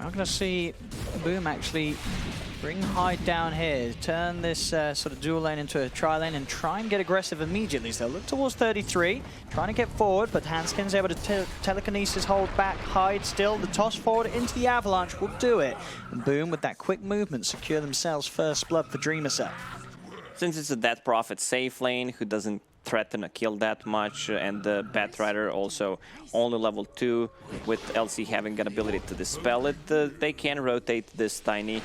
We're going to see Boom actually bring Hyde down here, turn this sort of dual lane into a tri-lane and try and get aggressive immediately. So they'll look towards 33, trying to get forward, but Hanskin's able to telekinesis hold back Hyde still. The toss forward into the Avalanche will do it. And Boom, with that quick movement, secure themselves first blood for Dreamercell. Since it's a Death Prophet safe lane who doesn't threaten a kill that much, and the Batrider also only level 2, with LC having an ability to dispel it, they can rotate this Tiny.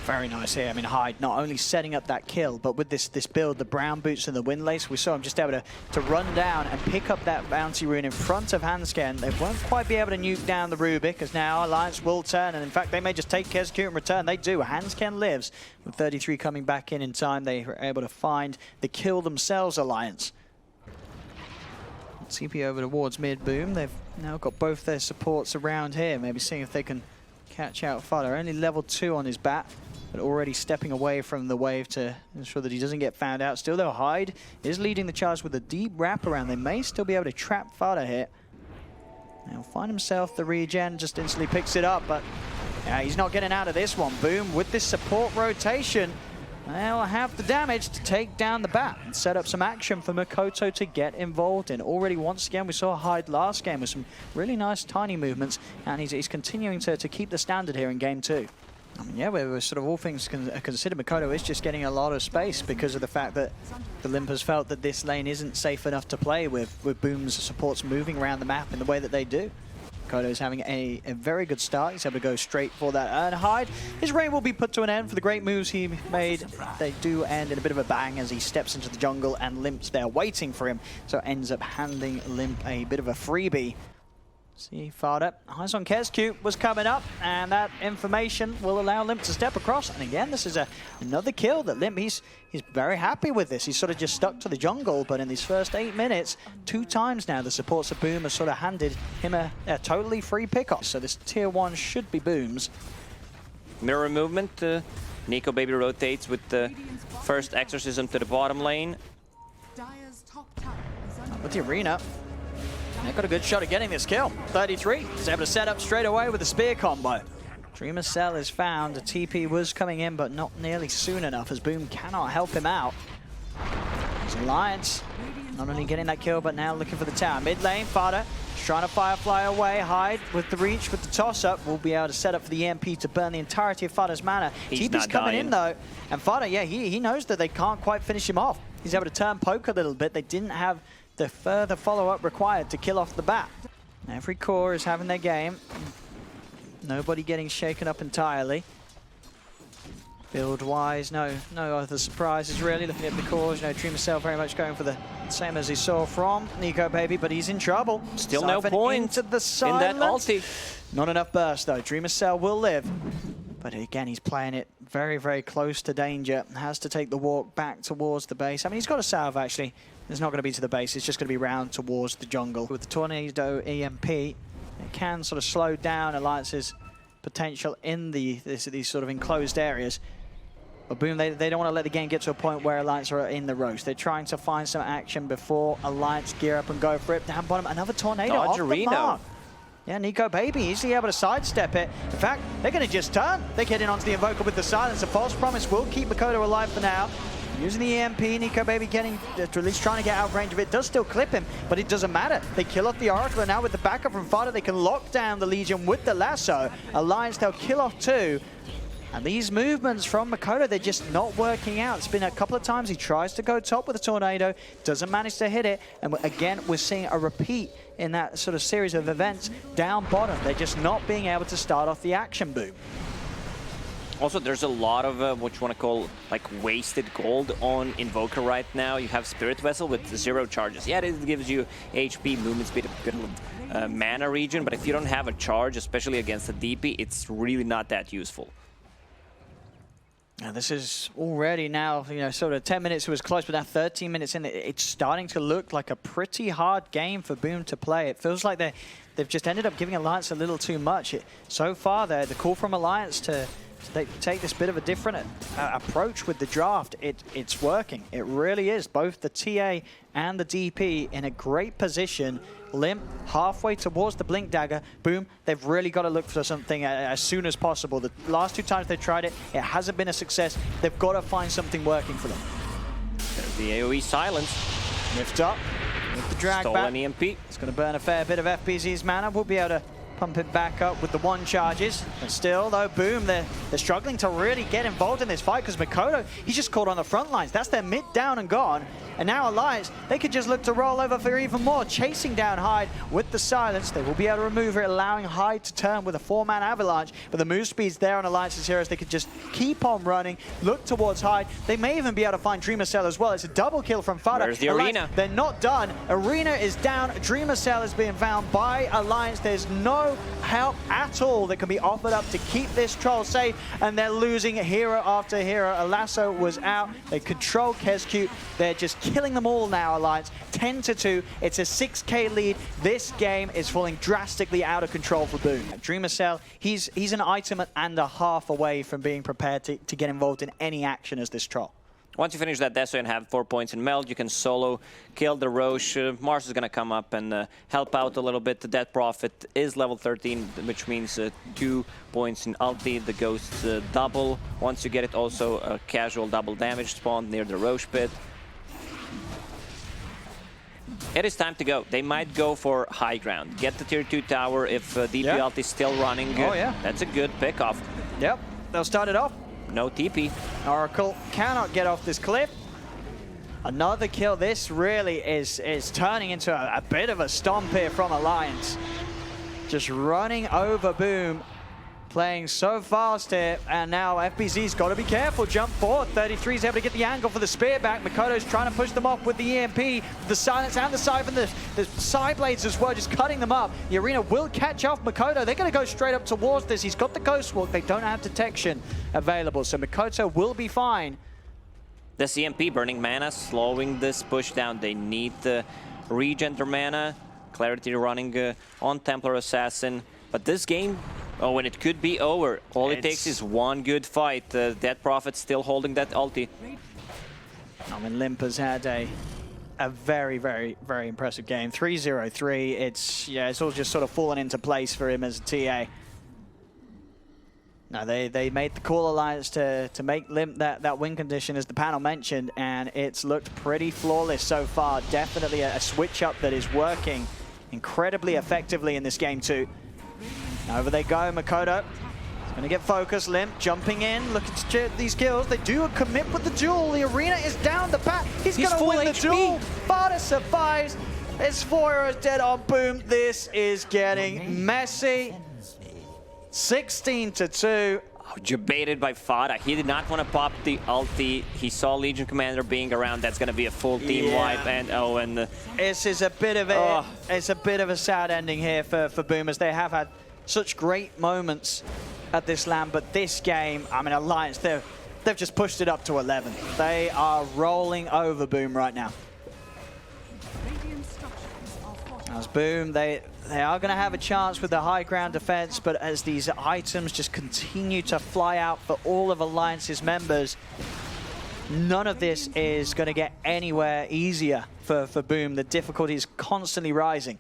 Very nice here. I mean, Hyde not only setting up that kill, but with this build, the brown boots and the wind lace, we saw him just able to run down and pick up that bounty rune in front of Hanskin. They won't quite be able to nuke down the Rubik, as now Alliance will turn, and in fact, they may just take KSQ in return. They do. Hanskin lives. With 33 coming back in time, they were able to find the kill themselves, Alliance. TP over towards mid. Boom. They've now got both their supports around here, maybe seeing if they can catch out Fada. Only level 2 on his bat, but already stepping away from the wave to ensure that he doesn't get found out. Still though, Hyde is leading the charge with a deep wraparound. They may still be able to trap Fada here. He'll find himself the regen, just instantly picks it up, but yeah, he's not getting out of this one. Boom, with this support rotation, they'll have the damage to take down the bat and set up some action for Mikoto to get involved in. Already, once again, we saw Hyde last game with some really nice tiny movements, and he's continuing to keep the standard here in game 2. I mean, yeah, we're sort of all things considered, Mikoto is just getting a lot of space because of the fact that the Limpers felt that this lane isn't safe enough to play with Boom's supports moving around the map in the way that they do. Mikoto's having a very good start. He's able to go straight for that earn. Hyde, his reign will be put to an end for the great moves he made. They do end in a bit of a bang as he steps into the jungle, and Limp's there waiting for him, so ends up handing Limp a bit of a freebie. See, Fada, eyes on KSQ was coming up, and that information will allow Limp to step across. And again, this is another kill that Limp, he's very happy with this. He's sort of just stuck to the jungle, but in these first 8 minutes, 2 times now, the supports of Boom have sort of handed him a totally free pickup. So this tier 1 should be Boom's. Mirror movement, Nico Baby rotates with the first exorcism to the bottom lane. With the arena. They've got a good shot at getting this kill. 33, he's able to set up straight away with a spear combo. Dreamercell is found. The TP was coming in, but not nearly soon enough, as Boom cannot help him out. There's Alliance, not only getting that kill, but now looking for the tower. Mid lane, Fada trying to Firefly away. Hyde with the reach, with the toss-up, will be able to set up for the EMP to burn the entirety of Fada's mana. TP's coming in, though, and Fada, yeah, he knows that they can't quite finish him off. He's able to turn poke a little bit. They didn't have the further follow-up required to kill off the bat. Every core is having their game. Nobody getting shaken up entirely. Build-wise, no other surprises really. Looking at the cores, Dreamercell very much going for the same as he saw from Nico Baby, but he's in trouble. Still no point into the in that ulti. Not enough burst though. Dreamercell will live, but again he's playing it very, very close to danger. Has to take the walk back towards the base. I mean, he's got a salve actually. It's not going to be to the base, it's just going to be round towards the jungle. With the Tornado EMP, it can sort of slow down Alliance's potential in these sort of enclosed areas. But Boom, they don't want to let the game get to a point where Alliance are in the roast. They're trying to find some action before Alliance gear up and go for it. Down bottom, another Tornado off the mark. Yeah, Nico Baby easily able to sidestep it. In fact, they're going to just turn. They get in onto the Invoker with the silence. A false promise will keep Mikoto alive for now. Using the EMP, Nico Baby getting, at least trying to get out of range of it. Does still clip him, but it doesn't matter. They kill off the Oracle, and now with the backup from Fada, they can lock down the Legion with the lasso. Alliance, they'll kill off 2. And these movements from Mikoto, they're just not working out. It's been a couple of times he tries to go top with a Tornado, doesn't manage to hit it. And again, we're seeing a repeat in that sort of series of events down bottom. They're just not being able to start off the action, Boom. Also, there's a lot of what you want to call like wasted gold on Invoker right now. You have Spirit Vessel with 0 charges. Yeah, it gives you HP, movement speed, a bit of mana regen, but if you don't have a charge, especially against a DP, it's really not that useful. Now this is already now, sort of 10 minutes it was close, but now 13 minutes in, it's starting to look like a pretty hard game for Boom to play. It feels like they've just ended up giving Alliance a little too much. So far, the call from Alliance to They take this bit of a different approach with the draft. It's working. It really is. Both the TA and the DP in a great position. Limp halfway towards the Blink Dagger. Boom. They've really got to look for something as soon as possible. The last 2 times they tried it, it hasn't been a success. They've got to find something working for them. There's the AoE silence. Lift up with the drag Stolen back. EMP. It's going to burn a fair bit of FBZ's mana. We'll be able to pump it back up with the 1 charges. But still, though, Boom, they're struggling to really get involved in this fight because Mikoto, he's just caught on the front lines. That's their mid down and gone. And now Alliance, they could just look to roll over for even more, chasing down Hyde with the silence. They will be able to remove it, allowing Hyde to turn with a 4-man avalanche. But the move speed's there on Alliance's heroes. They could just keep on running, look towards Hyde. They may even be able to find Dreamer Cell as well. It's a double kill from Fada. Where's the Alliance, Arena? they're not done. Arena is down. Dreamer Cell is being found by Alliance. There's no help at all that can be offered up to keep this troll safe, and they're losing hero after hero. Alasso was out. They control Kescute. They're just killing them all now, Alliance. 10-2. It's a 6K lead. This game is falling drastically out of control for Boom. Dreamer Cell, he's an item and a half away from being prepared to get involved in any action as this troll. Once you finish that Deso and have 4 points in Meld, you can solo kill the Roche. Mars is going to come up and help out a little bit. The Death Prophet is level 13, which means 2 points in ulti. The Ghost double. Once you get it, also a casual double damage spawned near the Roche pit. It is time to go. They might go for high ground. Get the tier 2 tower if DP ult is still running. Oh, yeah. That's a good pickoff. Yep, they'll start it off. No TP. Oracle cannot get off this cliff. Another kill. This really is turning into a bit of a stomp here from Alliance. Just running over Boom. Playing so fast here, and now FBZ's got to be careful. Jump forward. 33's able to get the angle for the spear back. Mikoto's trying to push them off with the EMP. The silence and the siphon, the side blades as well, just cutting them up. The Arena will catch off Mikoto. They're going to go straight up towards this. He's got the Ghost Walk. They don't have detection available, so Mikoto will be fine. The CMP burning mana, slowing this push down. They need the regen their mana. Clarity running on Templar Assassin. But this game, oh, and it could be over. All it takes is one good fight. Death Prophet still holding that ulti. I mean, Limp has had a very, very, very impressive game. 3-0-3. It's all just sort of fallen into place for him as a TA. Now, they made the call, Alliance, to make Limp that win condition, as the panel mentioned, and it's looked pretty flawless so far. Definitely a switch-up that is working incredibly effectively in this game, too. Over they go, Mikoto. He's going to get focused. Limp jumping in, looking to get these kills. They do a commit with the duel. The Arena is down the back. He's going to win the duel. Fada survives. His 4 heroes dead on Boom. This is getting messy. 16-2. Oh, debated by Fada. He did not want to pop the ulti. He saw Legion Commander being around. That's going to be a full team wipe. And this is a bit of it's a bit of a sad ending here for Boomers. They have had such great moments at this LAN, but this game, I mean, Alliance, they've just pushed it up to 11. They are rolling over Boom right now. As Boom, they are going to have a chance with the high ground defense, but as these items just continue to fly out for all of Alliance's members, none of this is going to get anywhere easier for Boom. The difficulty is constantly rising.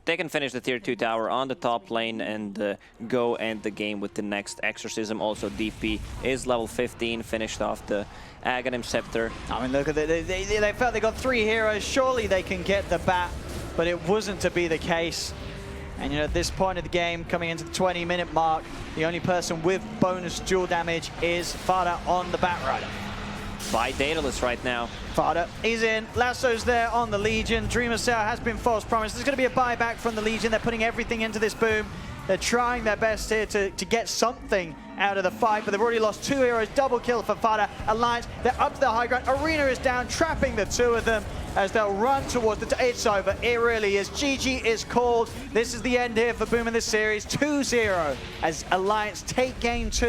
They can finish the tier 2 tower on the top lane and go end the game with the next Exorcism. Also, DP is level 15, finished off the Aghanim Scepter. I mean, look at they felt they got 3 heroes. Surely they can get the bat, but it wasn't to be the case. And you know, at this point of the game, coming into the 20-minute mark, the only person with bonus dual damage is Fada on the Batrider. By Daedalus right now. Fada is in. Lasso's there on the Legion. Dreamer Cell has been false promised. There's going to be a buyback from the Legion. They're putting everything into this Boom. They're trying their best here to get something out of the fight, but they've already lost 2 heroes. Double kill for Fada. Alliance, they're up to the high ground. Arena is down, trapping the 2 of them as they'll run towards the... It's over. It really is. GG is called. This is the end here for Boom in this series. 2-0 as Alliance take game 2.